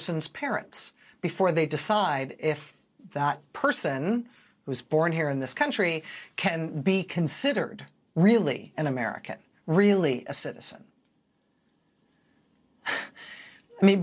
person's parents before they decide if that person who's born here in this country can be considered really an American, really a citizen. I mean,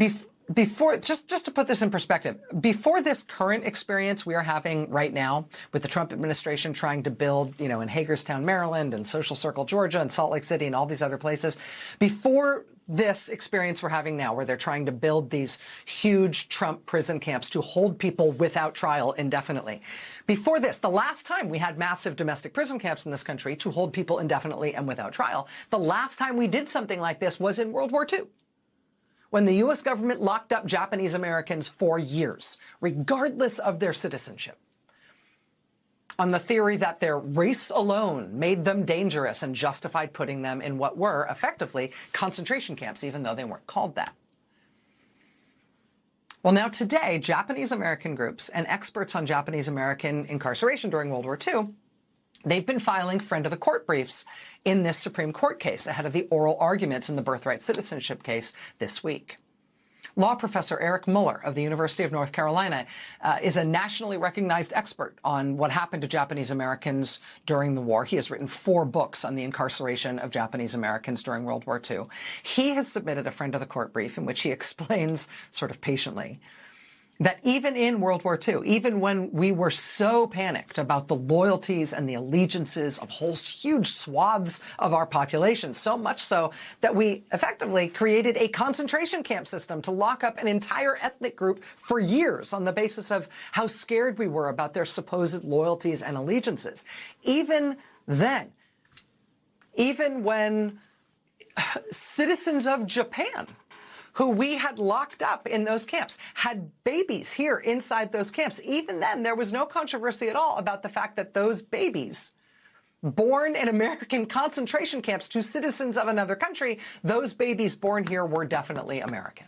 before, just to put this in perspective, before this current experience we are having right now with the Trump administration trying to build, in Hagerstown, Maryland, and Social Circle, Georgia, and Salt Lake City, and all these other places, before this experience we're having now, where they're trying to build these huge Trump prison camps to hold people without trial indefinitely. Before this, the last time we had massive domestic prison camps in this country to hold people indefinitely and without trial, the last time we did something like this was in World War II, when the U.S. government locked up Japanese Americans for years, regardless of their citizenship, on the theory that their race alone made them dangerous and justified putting them in what were effectively concentration camps, even though they weren't called that. Well, now today, Japanese American groups and experts on Japanese American incarceration during World War II, they've been filing friend of the court briefs in this Supreme Court case ahead of the oral arguments in the birthright citizenship case this week. Law professor Eric Muller of the University of North Carolina is a nationally recognized expert on what happened to Japanese Americans during the war. He has written 4 books on the incarceration of Japanese Americans during World War II. He has submitted a friend of the court brief in which he explains, sort of patiently, that even in World War II, even when we were so panicked about the loyalties and the allegiances of whole huge swaths of our population, so much so that we effectively created a concentration camp system to lock up an entire ethnic group for years on the basis of how scared we were about their supposed loyalties and allegiances. Even then, even when citizens of Japan, who we had locked up in those camps, had babies here inside those camps. Even then, there was no controversy at all about the fact that those babies, born in American concentration camps to citizens of another country, those babies born here were definitely American.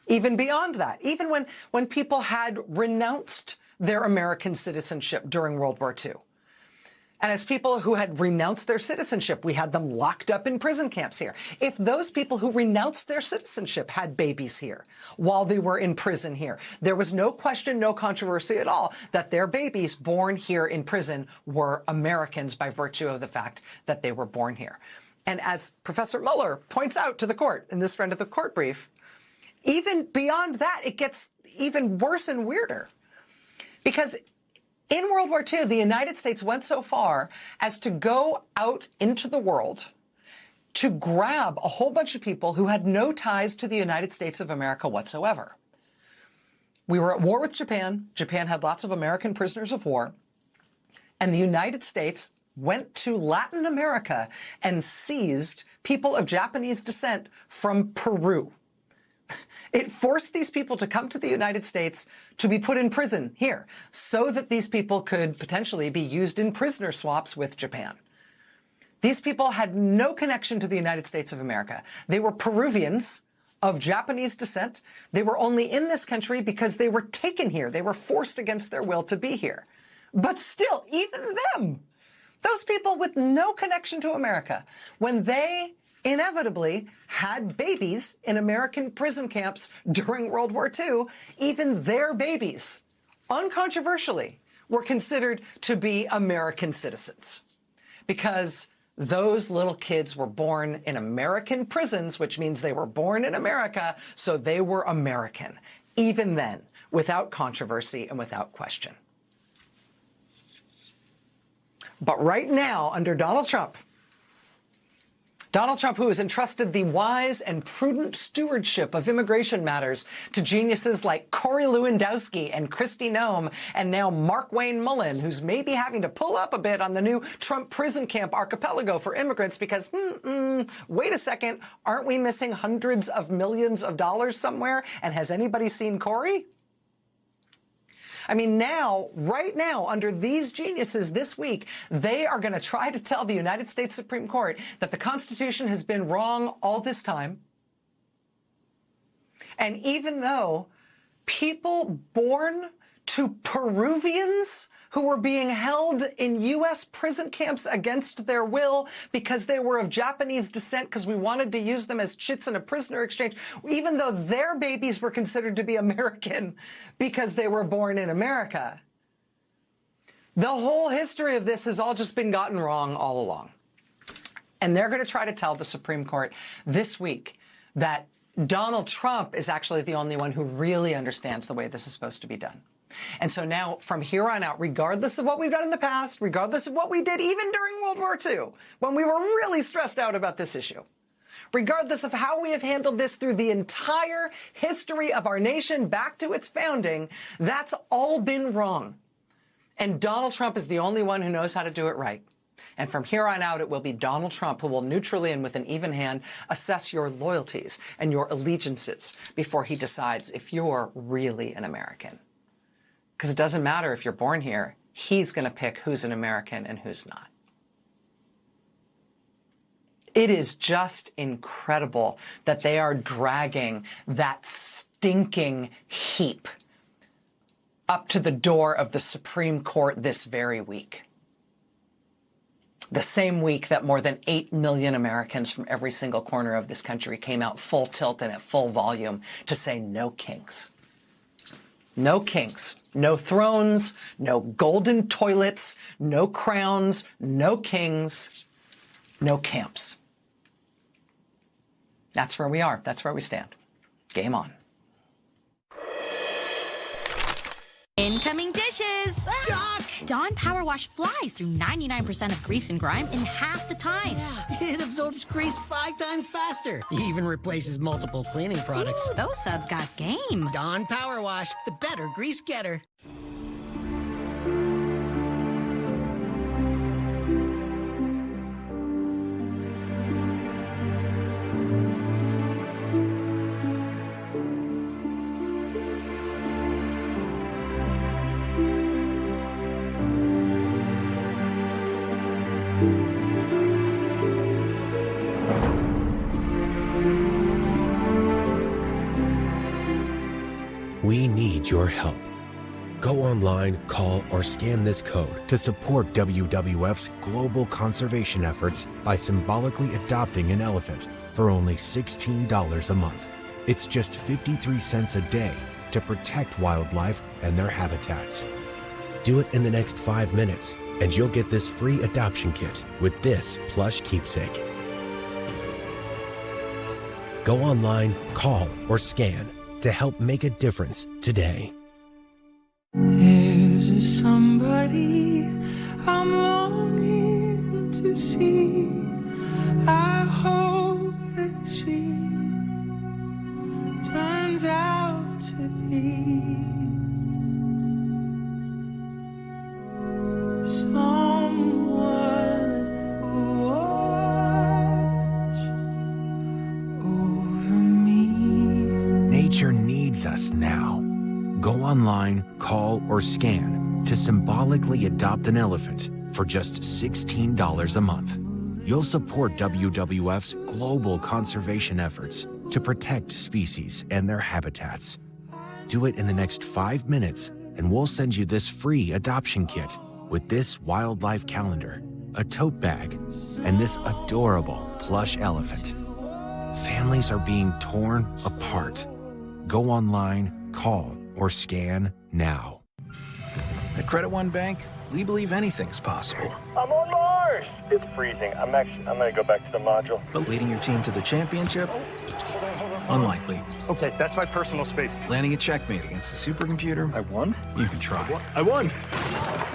Even beyond that, even when people had renounced their American citizenship during World War II, and as people who had renounced their citizenship, we had them locked up in prison camps here. If those people who renounced their citizenship had babies here while they were in prison here, there was no question, no controversy at all that their babies born here in prison were Americans by virtue of the fact that they were born here. And as Professor Muller points out to the court in this friend of the court brief, even beyond that, it gets even worse and weirder. Because in World War II, the United States went so far as to go out into the world to grab a whole bunch of people who had no ties to the United States of America whatsoever. We were at war with Japan. Japan had lots of American prisoners of war. And the United States went to Latin America and seized people of Japanese descent from Peru. It forced these people to come to the United States to be put in prison here so that these people could potentially be used in prisoner swaps with Japan. These people had no connection to the United States of America. They were Peruvians of Japanese descent. They were only in this country because they were taken here. They were forced against their will to be here. But still, even them, those people with no connection to America, when they inevitably had babies in American prison camps during World War II, even their babies, uncontroversially, were considered to be American citizens. Because those little kids were born in American prisons, which means they were born in America, so they were American, even then, without controversy and without question. But right now, under Donald Trump, who has entrusted the wise and prudent stewardship of immigration matters to geniuses like Corey Lewandowski and Kristi Noem, and now Mark Wayne Mullen, who's maybe having to pull up a bit on the new Trump prison camp archipelago for immigrants because, wait a second, aren't we missing hundreds of millions of dollars somewhere? And has anybody seen Corey? I mean, now, right now, under these geniuses this week, they are going to try to tell the United States Supreme Court that the Constitution has been wrong all this time. And even though people born to Peruvians who were being held in U.S. prison camps against their will because they were of Japanese descent because we wanted to use them as chits in a prisoner exchange, even though their babies were considered to be American because they were born in America. The whole history of this has all just been gotten wrong all along. And they're going to try to tell the Supreme Court this week that Donald Trump is actually the only one who really understands the way this is supposed to be done. And so now, from here on out, regardless of what we've done in the past, regardless of what we did even during World War II, when we were really stressed out about this issue, regardless of how we have handled this through the entire history of our nation back to its founding, that's all been wrong. And Donald Trump is the only one who knows how to do it right. And from here on out, it will be Donald Trump who will neutrally and with an even hand assess your loyalties and your allegiances before he decides if you're really an American. Because it doesn't matter if you're born here. He's going to pick who's an American and who's not. It is just incredible that they are dragging that stinking heap up to the door of the Supreme Court this very week. The same week that more than 8 million Americans from every single corner of this country came out full tilt and at full volume to say no kings. No kings, no thrones, no golden toilets, no crowns, no kings, no camps. That's where we are. That's where we stand. Game on. Incoming dishes! Doc! Dawn Power Wash flies through 99% of grease and grime in half the time. Yeah, it absorbs grease 5 times faster. Even replaces multiple cleaning products. Ooh, those suds got game. Dawn Power Wash, the better grease getter. We need your help. Go online, call, or scan this code to support WWF's global conservation efforts by symbolically adopting an elephant for only $16 a month. It's just 53 cents a day to protect wildlife and their habitats. Do it in the next 5 minutes, and you'll get this free adoption kit with this plush keepsake. Go online, call, or scan to help make a difference today. There's a somebody I'm longing to see. I hope that she turns out to be someone who watch over me. Nature needs us now. Go online, call, or scan to symbolically adopt an elephant for just $16 a month. You'll support WWF's global conservation efforts to protect species and their habitats. Do it in the next 5 minutes, and we'll send you this free adoption kit with this wildlife calendar, a tote bag, and this adorable plush elephant. Families are being torn apart. Go online, call, or scan now. At Credit One Bank, we believe anything's possible. I'm on Mars! It's freezing. I'm gonna go back to the module. But leading your team to the championship? Unlikely. Okay, that's my personal space. Landing a checkmate against the supercomputer? I won? You can try. I won!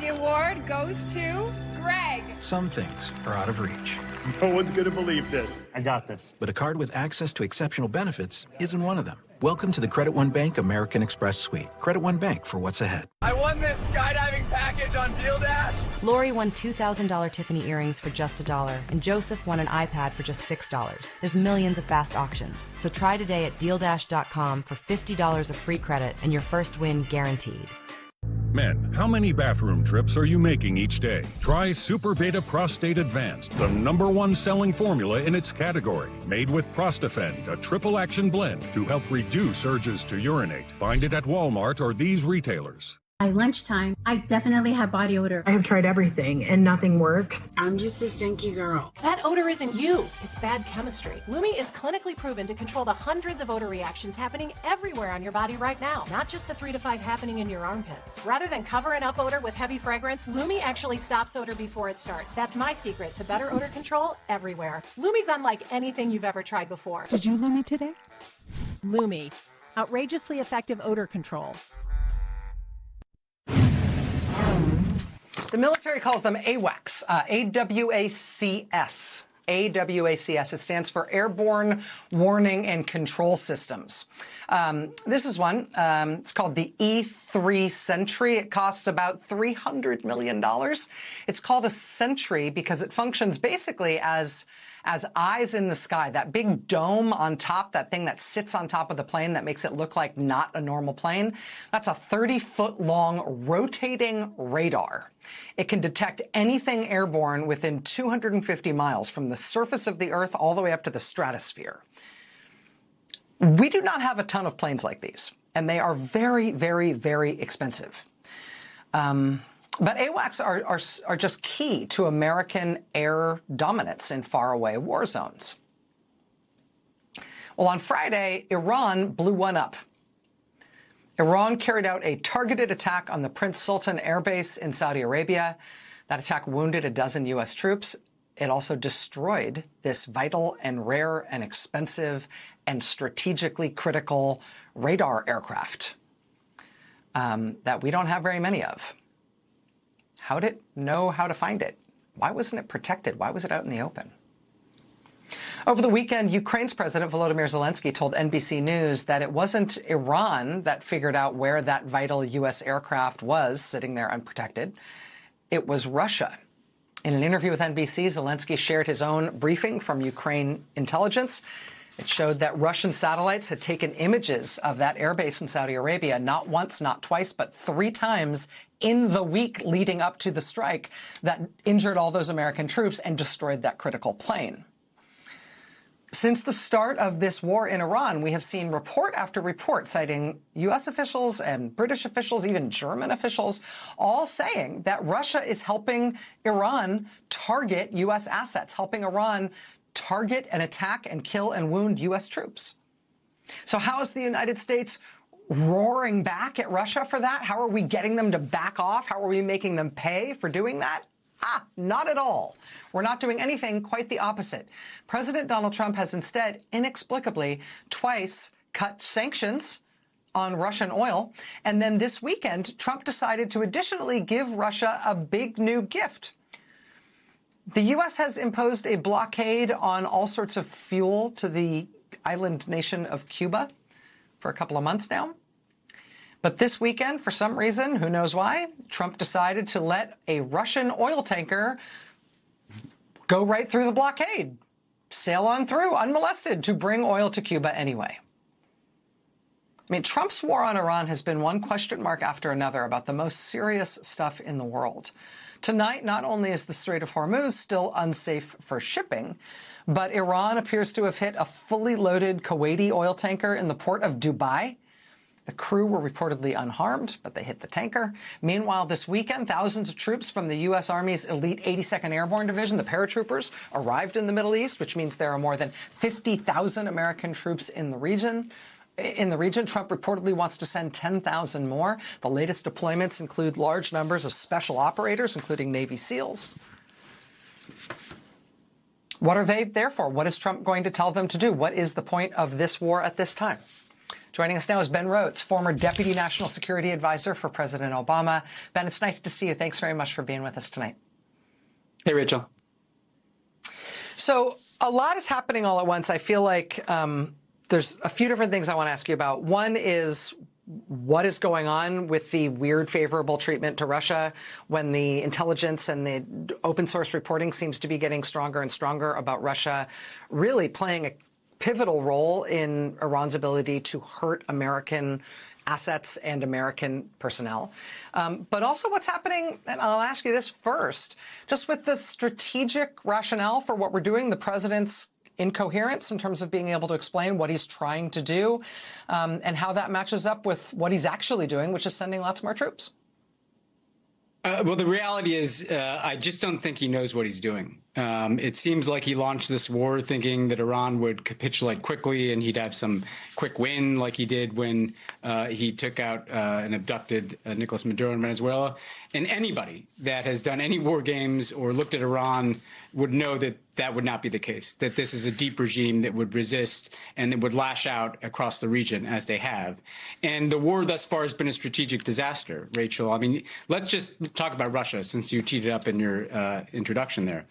The award goes to Greg. Some things are out of reach. No one's gonna believe this. I got this. But a card with access to exceptional benefits isn't one of them. Welcome to the Credit One Bank American Express Suite. Credit One Bank for what's ahead. I won this skydiving package on Deal Dash. Lori won $2,000 Tiffany earrings for just $1, and Joseph won an iPad for just $6. There's millions of fast auctions. So try today at DealDash.com for $50 of free credit and your first win guaranteed. Men, how many bathroom trips are you making each day? Try Super Beta Prostate Advanced, the #1 selling formula in its category. Made with Prostafend, a triple action blend to help reduce urges to urinate. Find it at Walmart or these retailers. By lunchtime, I definitely have body odor. I have tried everything and nothing works. I'm just a stinky girl. That odor isn't you. It's bad chemistry. Lumi is clinically proven to control the hundreds of odor reactions happening everywhere on your body right now, not just the 3 to 5 happening in your armpits. Rather than covering up odor with heavy fragrance, Lumi actually stops odor before it starts. That's my secret to better odor control everywhere. Lumi's unlike anything you've ever tried before. Did you Lumi today? Lumi. Outrageously effective odor control. The military calls them AWACS, A-W-A-C-S. AWACS. It stands for Airborne Warning and Control Systems. This is one. It's called the E-3 Sentry. It costs about $300 million. It's called a Sentry because it functions basically as eyes in the sky, that big dome on top, that thing that sits on top of the plane that makes it look like not a normal plane. That's a 30-foot long rotating radar. It can detect anything airborne within 250 miles from the surface of the Earth all the way up to the stratosphere. We do not have a ton of planes like these, and they are very, very, very expensive. But AWACS are just key to American air dominance in faraway war zones. Well, on Friday, Iran blew one up. Iran carried out a targeted attack on the Prince Sultan Air Base in Saudi Arabia. That attack wounded a dozen U.S. troops. It also destroyed this vital and rare and expensive and strategically critical radar aircraft that we don't have very many of. How did it know how to find it? Why wasn't it protected? Why was it out in the open? Over the weekend, Ukraine's President Volodymyr Zelensky told NBC News that it wasn't Iran that figured out where that vital U.S. aircraft was sitting there unprotected. It was Russia. In an interview with NBC, Zelensky shared his own briefing from Ukraine intelligence. It showed that Russian satellites had taken images of that airbase in Saudi Arabia, not once, not twice, but 3 times in the week leading up to the strike that injured all those American troops and destroyed that critical plane. Since the start of this war in Iran, we have seen report after report citing U.S. officials and British officials, even German officials, all saying that Russia is helping Iran target U.S. assets, helping Iran target and attack and kill and wound U.S. troops. So how is the United States roaring back at Russia for that? How are we getting them to back off? How are we making them pay for doing that? Not at all. We're not doing anything, quite the opposite. President Donald Trump has instead, inexplicably, twice cut sanctions on Russian oil. And then this weekend, Trump decided to additionally give Russia a big new gift. The U.S. has imposed a blockade on all sorts of fuel to the island nation of Cuba for a couple of months now. But this weekend, for some reason, who knows why, Trump decided to let a Russian oil tanker go right through the blockade, sail on through unmolested to bring oil to Cuba anyway. I mean, Trump's war on Iran has been one question mark after another about the most serious stuff in the world. Tonight, not only is the Strait of Hormuz still unsafe for shipping, but Iran appears to have hit a fully loaded Kuwaiti oil tanker in the port of Dubai. The crew were reportedly unharmed, but they hit the tanker. Meanwhile, this weekend, thousands of troops from the U.S. Army's elite 82nd Airborne Division, the paratroopers, arrived in the Middle East, which means there are more than 50,000 American troops in the region. Trump reportedly wants to send 10,000 more. The latest deployments include large numbers of special operators, including Navy SEALs. What are they there for? What is Trump going to tell them to do? What is the point of this war at this time? Joining us now is Ben Rhodes, former Deputy National Security Advisor for President Obama. Ben, it's nice to see you. Thanks very much for being with us tonight. Hey, Rachel. So a lot is happening all at once. I feel like there's a few different things I want to ask you about. One is what is going on with the weird favorable treatment to Russia when the intelligence and the open source reporting seems to be getting stronger and stronger about Russia really playing a pivotal role in Iran's ability to hurt American assets and American personnel. But also what's happening, and I'll ask you this first, just with the strategic rationale for what we're doing, the president's incoherence in terms of being able to explain what he's trying to do, and how that matches up with what he's actually doing, which is sending lots more troops. Well, the reality is, I just don't think he knows what he's doing. It seems like he launched this war thinking that Iran would capitulate quickly and he'd have some quick win like he did when he took out and abducted Nicolas Maduro in Venezuela. And anybody that has done any war games or looked at Iran would know that that would not be the case, that this is a deep regime that would resist and that would lash out across the region as they have. And the war thus far has been a strategic disaster, Rachel. I mean, let's just talk about Russia since you teed it up in your introduction there.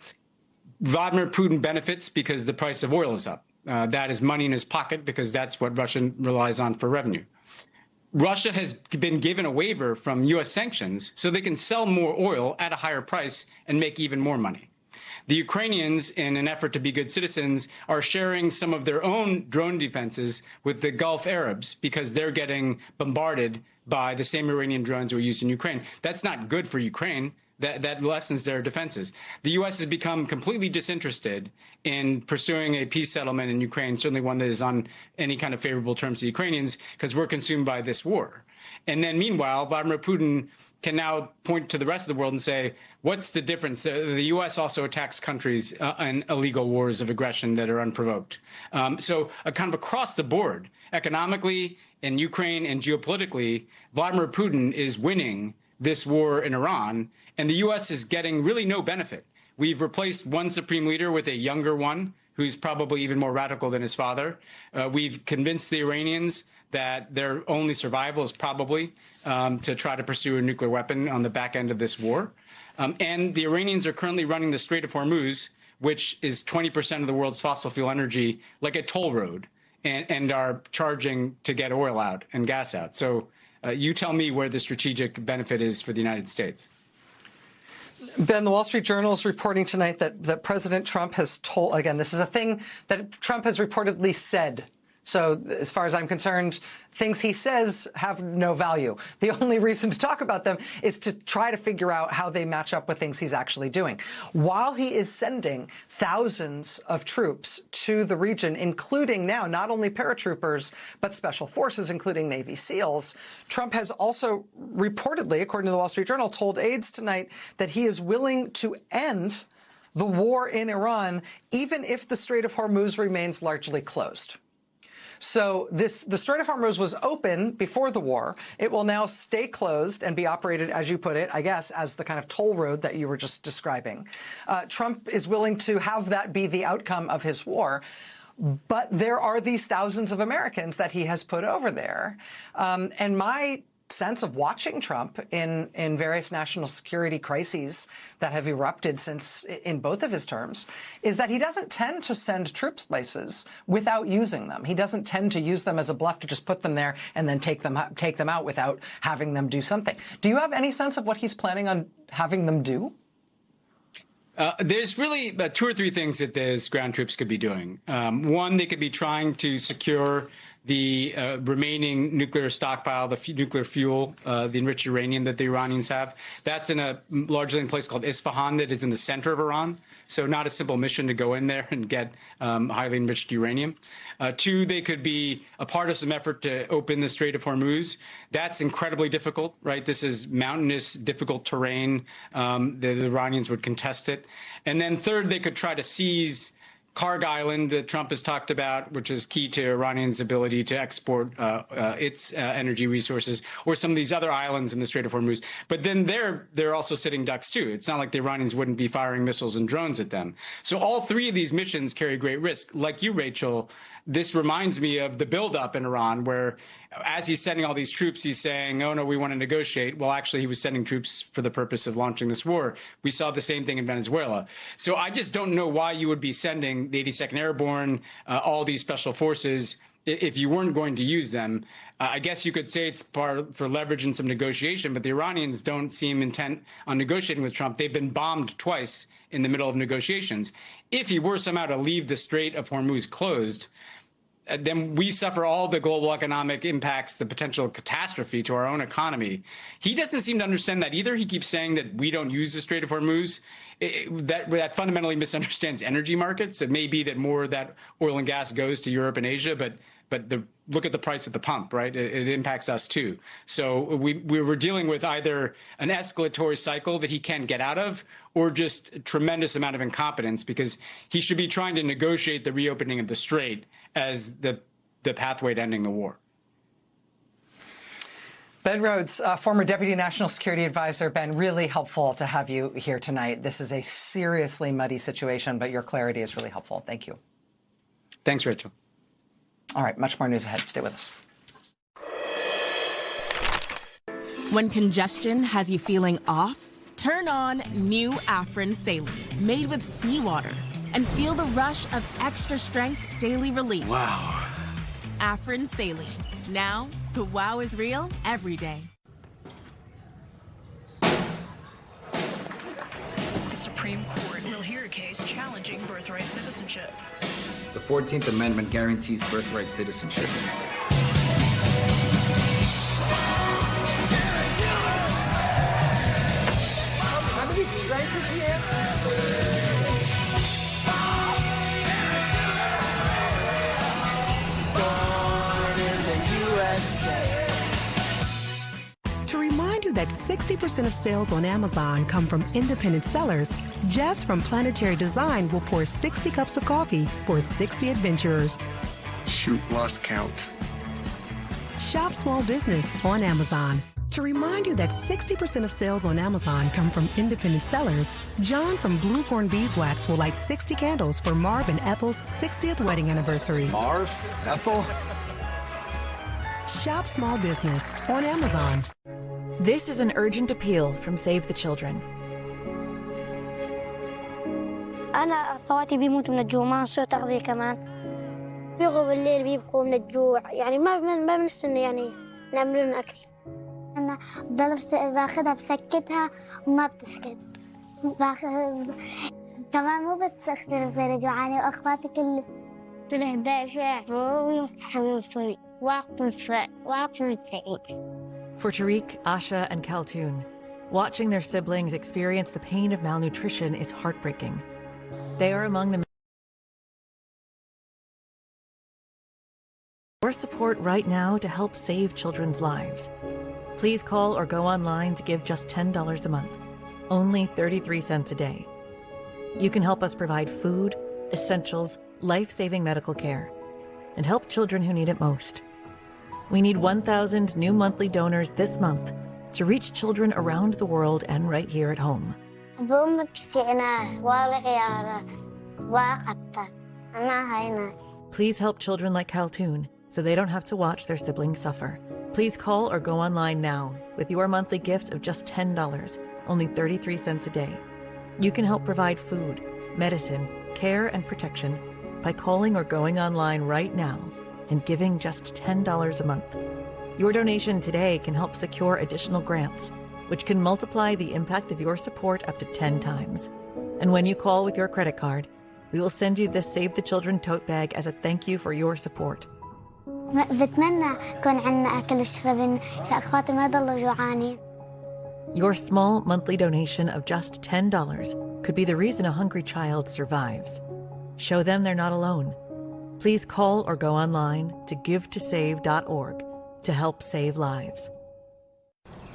Vladimir Putin benefits because the price of oil is up. That is money in his pocket because that's what Russia relies on for revenue. Russia has been given a waiver from U.S. sanctions so they can sell more oil at a higher price and make even more money. The Ukrainians, in an effort to be good citizens, are sharing some of their own drone defenses with the Gulf Arabs because they're getting bombarded by the same Iranian drones that were used in Ukraine. That's not good for Ukraine. That lessens their defenses. The U.S. has become completely disinterested in pursuing a peace settlement in Ukraine, certainly one that is on any kind of favorable terms to the Ukrainians, because we're consumed by this war. And then meanwhile, Vladimir Putin can now point to the rest of the world and say, what's the difference? The U.S. also attacks countries in illegal wars of aggression that are unprovoked. So kind of across the board, economically, in Ukraine and geopolitically, Vladimir Putin is winning this war in Iran, and the U.S. is getting really no benefit. We've replaced one supreme leader with a younger one who's probably even more radical than his father. We've convinced the Iranians that their only survival is probably to try to pursue a nuclear weapon on the back end of this war. And the Iranians are currently running the Strait of Hormuz, which is 20% of the world's fossil fuel energy, like a toll road, and are charging to get oil out and gas out. So you tell me where the strategic benefit is for the United States. Ben, the Wall Street Journal is reporting tonight that President Trump has told, again, this is a thing that Trump has reportedly said. So as far as I'm concerned, things he says have no value. The only reason to talk about them is to try to figure out how they match up with things he's actually doing. While he is sending thousands of troops to the region, including now not only paratroopers, but special forces, including Navy SEALs, Trump has also reportedly, according to the Wall Street Journal, told aides tonight that he is willing to end the war in Iran, even if the Strait of Hormuz remains largely closed. So the Strait of Hormuz was open before the war. It will now stay closed and be operated, as you put it, I guess, as the kind of toll road that you were just describing. Trump is willing to have that be the outcome of his war. But there are these thousands of Americans that he has put over there. And my sense of watching Trump in various national security crises that have erupted since in both of his terms is that he doesn't tend to send troops places without using them. He doesn't tend to use them as a bluff to just put them there and then take them out without having them do something. Do you have any sense of what he's planning on having them do? There's really two or three things that those ground troops could be doing. One, they could be trying to secure the remaining nuclear stockpile, the nuclear fuel, the enriched uranium that the Iranians have. That's largely in a place called Isfahan that is in the center of Iran. So not a simple mission to go in there and get highly enriched uranium. Two, they could be a part of some effort to open the Strait of Hormuz. That's incredibly difficult, right? This is mountainous, difficult terrain. The Iranians would contest it. And then third, they could try to seize Karg Island that Trump has talked about, which is key to Iranians' ability to export its energy resources, or some of these other islands in the Strait of Hormuz. But then they're also sitting ducks, too. It's not like the Iranians wouldn't be firing missiles and drones at them. So all three of these missions carry great risk. Like you, Rachel, this reminds me of the buildup in Iran, where as he's sending all these troops, he's saying, oh, no, we want to negotiate. Well, actually, he was sending troops for the purpose of launching this war. We saw the same thing in Venezuela. So I just don't know why you would be sending the 82nd Airborne, all these special forces, if you weren't going to use them. I guess you could say it's part for leverage and some negotiation, but the Iranians don't seem intent on negotiating with Trump. They've been bombed twice in the middle of negotiations. If he were somehow to leave the Strait of Hormuz closed, then we suffer all the global economic impacts, the potential catastrophe to our own economy. He doesn't seem to understand that either. He keeps saying that we don't use the Strait of Hormuz. That fundamentally misunderstands energy markets. It may be that more of that oil and gas goes to Europe and Asia, but look at the price at the pump, right? It impacts us too. So we were dealing with either an escalatory cycle that he can't get out of, or just a tremendous amount of incompetence, because he should be trying to negotiate the reopening of the Strait as the pathway to ending the war. Ben Rhodes, former Deputy National Security Advisor. Ben, really helpful to have you here tonight. This is a seriously muddy situation, but your clarity is really helpful. Thank you. Thanks, Rachel. All right, much more news ahead. Stay with us. When congestion has you feeling off, turn on new Afrin Saline, made with seawater, and feel the rush of extra strength daily relief. Wow. Afrin Saline. Now, the wow is real every day. The Supreme Court will hear a case challenging birthright citizenship. The 14th Amendment guarantees birthright citizenship. How many strikers he has? To remind you that 60% of sales on Amazon come from independent sellers, Jess from Planetary Design will pour 60 cups of coffee for 60 adventurers. Shoot, lost count. Shop small business on Amazon. To remind you that 60% of sales on Amazon come from independent sellers, John from Bluecorn Beeswax will light 60 candles for Marv and Ethel's 60th wedding anniversary. Marv? Ethel? Shop small business on Amazon. This is an urgent appeal from Save the Children. أنا أخواتي بيموتوا من الجوع ما صرت أغذية كمان بيغوا بالليل بيبكوا من الجوع يعني ما بنحسن يعني نعمل لهم أكل أنا بضل باخذها بسكتها وما بتسكت كمان مو بس أختي صغيرة جوعانة وأخواتي كل طلع 11 ويمتحنوا For Tariq, Asha, and Kaltoon, watching their siblings experience the pain of malnutrition is heartbreaking. They are among the your support right now to help save children's lives. Please call or go online to give just $10 a month, only 33 cents a day. You can help us provide food, essentials, life-saving medical care, and help children who need it most. We need 1,000 new monthly donors this month to reach children around the world and right here at home. Please help children like Kaltoon so they don't have to watch their siblings suffer. Please call or go online now with your monthly gift of just $10, only 33 cents a day. You can help provide food, medicine, care, and protection by calling or going online right now and giving just $10 a month. Your donation today can help secure additional grants, which can multiply the impact of your support up to 10 times. And when you call with your credit card, we will send you this Save the Children tote bag as a thank you for your support. Your small monthly donation of just $10 could be the reason a hungry child survives. Show them they're not alone. Please call or go online to givetosave.org to help save lives.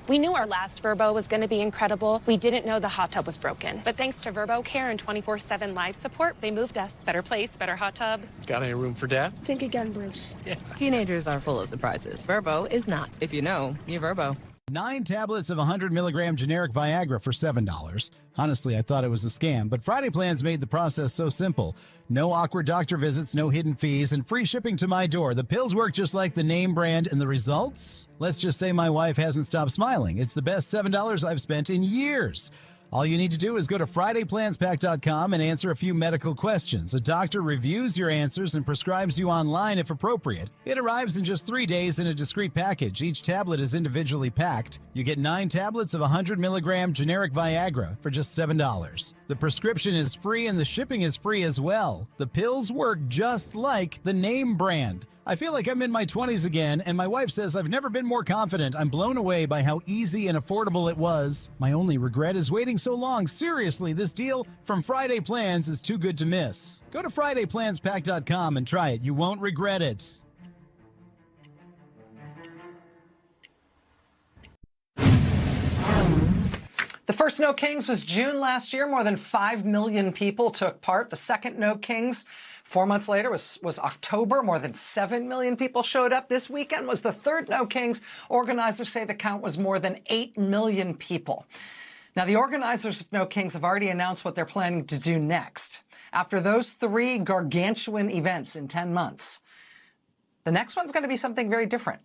We knew our last Verbo was going to be incredible. We didn't know the hot tub was broken. But thanks to Verbo Care and 24/7 live support, they moved us. Better place, better hot tub. Got any room for Dad? Think again, Bruce. Yeah. Teenagers are full of surprises. Verbo is not. If you know, you're Verbo. 9 tablets of 100 milligram generic Viagra for $7. Honestly, I thought it was a scam, but Friday Plans made the process so simple. No awkward doctor visits, no hidden fees, and free shipping to my door. The pills work just like the name brand, and the results? Let's just say my wife hasn't stopped smiling. It's the best $7 I've spent in years. All you need to do is go to FridayPlansPack.com and answer a few medical questions. A doctor reviews your answers and prescribes you online if appropriate. It arrives in just 3 days in a discreet package. Each tablet is individually packed. You get 9 tablets of 100 milligram generic Viagra for just $7. The prescription is free and the shipping is free as well. The pills work just like the name brand. I feel like I'm in my 20s again, and my wife says I've never been more confident. I'm blown away by how easy and affordable it was. My only regret is waiting so long. Seriously, this deal from Friday Plans is too good to miss. Go to FridayPlansPack.com and try it. You won't regret it. The first No Kings was June last year. More than 5 million people took part. The second No Kings 4 months later was October. More than 7 million people showed up. This weekend was the third No Kings. Organizers say the count was more than 8 million people. Now, the organizers of No Kings have already announced what they're planning to do next. After those 3 gargantuan events in 10 months, the next one's going to be something very different.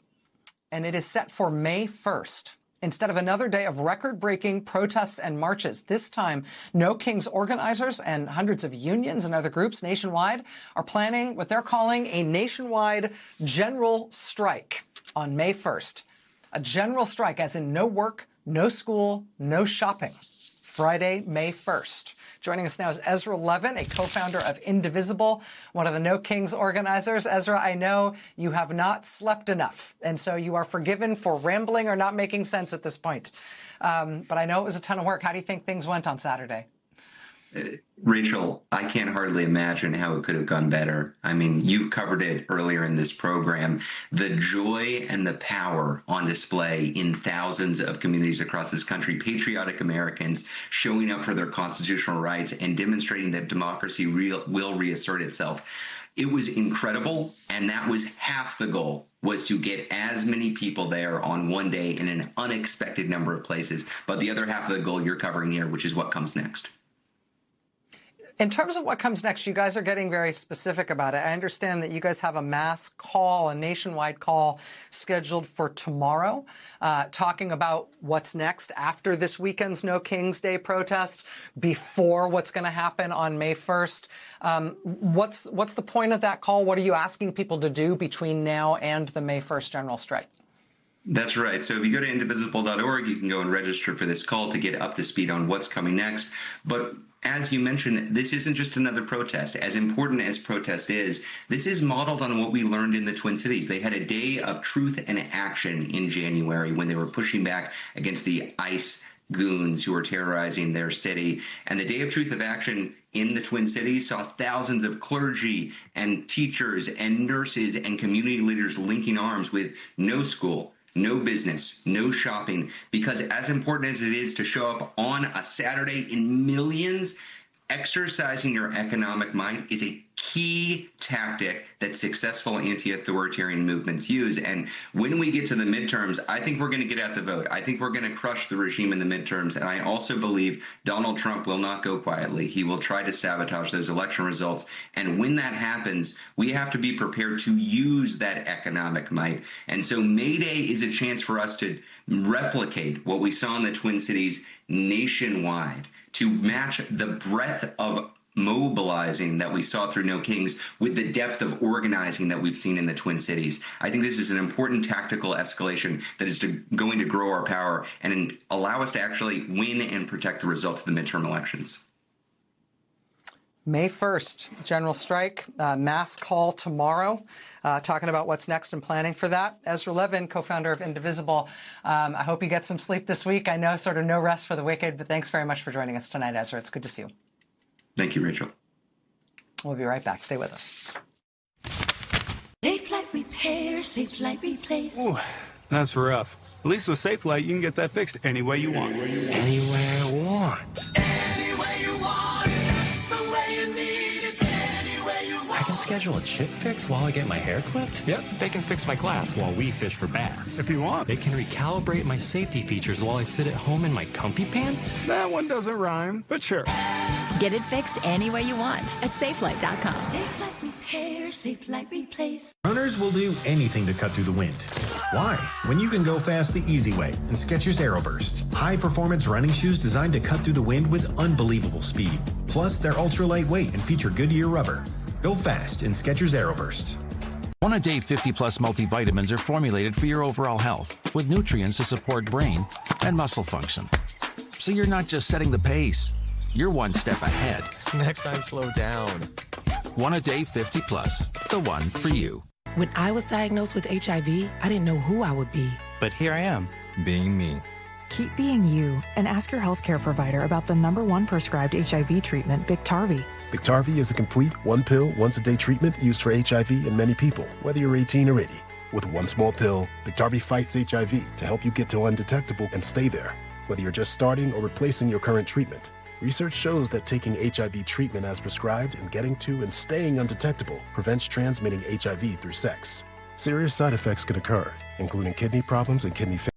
And it is set for May 1st. Instead of another day of record-breaking protests and marches, this time, No Kings organizers and hundreds of unions and other groups nationwide are planning what they're calling a nationwide general strike on May 1st. A general strike, as in no work, no school, no shopping. Friday, May 1st. Joining us now is Ezra Levin, a co-founder of Indivisible, one of the No Kings organizers. Ezra, I know you have not slept enough, and so you are forgiven for rambling or not making sense at this point. But I know it was a ton of work. How do you think things went on Saturday? Rachel, I can't hardly imagine how it could have gone better. I mean, you've covered it earlier in this program. The joy and the power on display in thousands of communities across this country, patriotic Americans showing up for their constitutional rights and demonstrating that democracy will reassert itself. It was incredible, and that was half the goal, was to get as many people there on one day in an unexpected number of places. But the other half of the goal you're covering here, which is what comes next. In terms of what comes next, you guys are getting very specific about it. I understand that you guys have a mass call, a nationwide call scheduled for tomorrow, talking about what's next after this weekend's No Kings Day protests, before what's going to happen on May 1st. What's the point of that call? What are you asking people to do between now and the May 1st general strike? That's right. So if you go to indivisible.org, you can go and register for this call to get up to speed on what's coming next. But as you mentioned, this isn't just another protest. As important as protest is, this is modeled on what we learned in the Twin Cities. They had a day of truth and action in January when they were pushing back against the ICE goons who were terrorizing their city. And the day of truth of action in the Twin Cities saw thousands of clergy and teachers and nurses and community leaders linking arms with no school, no business, no shopping, because as important as it is to show up on a Saturday in millions, exercising your economic might is a key tactic that successful anti-authoritarian movements use. And when we get to the midterms, I think we're going to get out the vote. I think we're going to crush the regime in the midterms. And I also believe Donald Trump will not go quietly. He will try to sabotage those election results. And when that happens, we have to be prepared to use that economic might. And so May Day is a chance for us to replicate what we saw in the Twin Cities nationwide, to match the breadth of mobilizing that we saw through No Kings with the depth of organizing that we've seen in the Twin Cities. I think this is an important tactical escalation that is going to grow our power and allow us to actually win and protect the results of the midterm elections. May 1st, general strike, mass call tomorrow, talking about what's next and planning for that. Ezra Levin, co-founder of Indivisible. I hope you get some sleep this week. I know sort of no rest for the wicked, but thanks very much for joining us tonight, Ezra. It's good to see you. Thank you, Rachel. We'll be right back. Stay with us. Safelite Repair, Safelite Replace. Ooh, that's rough. At least with Safelite, you can get that fixed any way you want. Anywhere I want. Any way you want. That's the way you need it. Any way you want. I can schedule a chip fix while I get my hair clipped? Yep. They can fix my glass while we fish for bass. If you want. They can recalibrate my safety features while I sit at home in my comfy pants? That one doesn't rhyme, but sure. Get it fixed any way you want at Safelite.com. Safelite Repair, Safelite Replace. Runners will do anything to cut through the wind. Why? When you can go fast the easy way in Skechers Aeroburst. High-performance running shoes designed to cut through the wind with unbelievable speed. Plus, they're ultra-lightweight and feature Goodyear rubber. Go fast in Skechers Aeroburst. One-a-day 50-plus multivitamins are formulated for your overall health with nutrients to support brain and muscle function. So you're not just setting the pace. you're one step ahead. Next time, slow down. One a day 50 plus, the one for you. When I was diagnosed with HIV, I didn't know who I would be. But here I am, being me. Keep being you and ask your healthcare provider about the #1 prescribed HIV treatment, Biktarvy. Biktarvy is a complete one-pill, once-a-day treatment used for HIV in many people, whether you're 18 or 80. With one small pill, Biktarvy fights HIV to help you get to undetectable and stay there, whether you're just starting or replacing your current treatment. Research shows that taking HIV treatment as prescribed and getting to and staying undetectable prevents transmitting HIV through sex. Serious side effects can occur, including kidney problems and kidney failure.